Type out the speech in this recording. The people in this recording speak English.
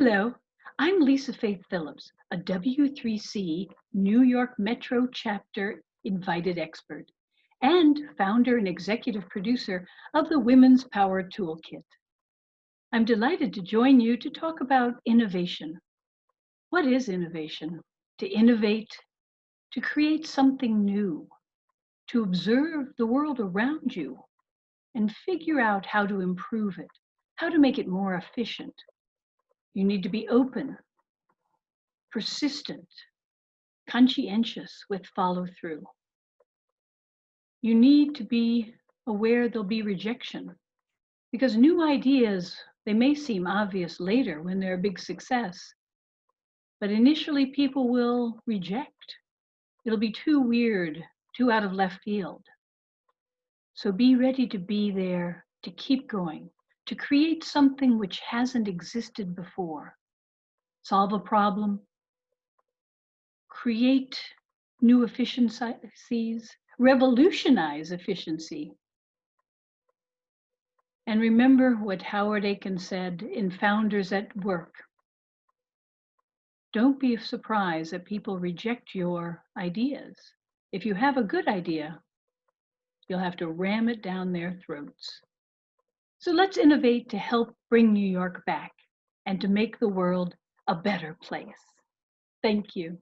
Hello, I'm Lisa Faith Phillips, a W3C New York Metro Chapter invited expert and founder and executive producer of the Women's Power Toolkit. I'm delighted to join you to talk about innovation. What is innovation? To innovate, to create something new, to observe the world around you and figure out how to improve it, how to make it more efficient. You need to be open, persistent, conscientious with follow through. You need to be aware there'll be rejection because new ideas, they may seem obvious later when they're a big success, but initially people will reject. It'll be too weird, too out of left field. So be ready to be there, to keep going, to create something which hasn't existed before. Solve a problem, create new efficiencies, revolutionize efficiency. And remember what Howard Aiken said in Founders at Work. Don't be surprised that people reject your ideas. If you have a good idea, you'll have to ram it down their throats. So let's innovate to help bring New York back and to make the world a better place. Thank you.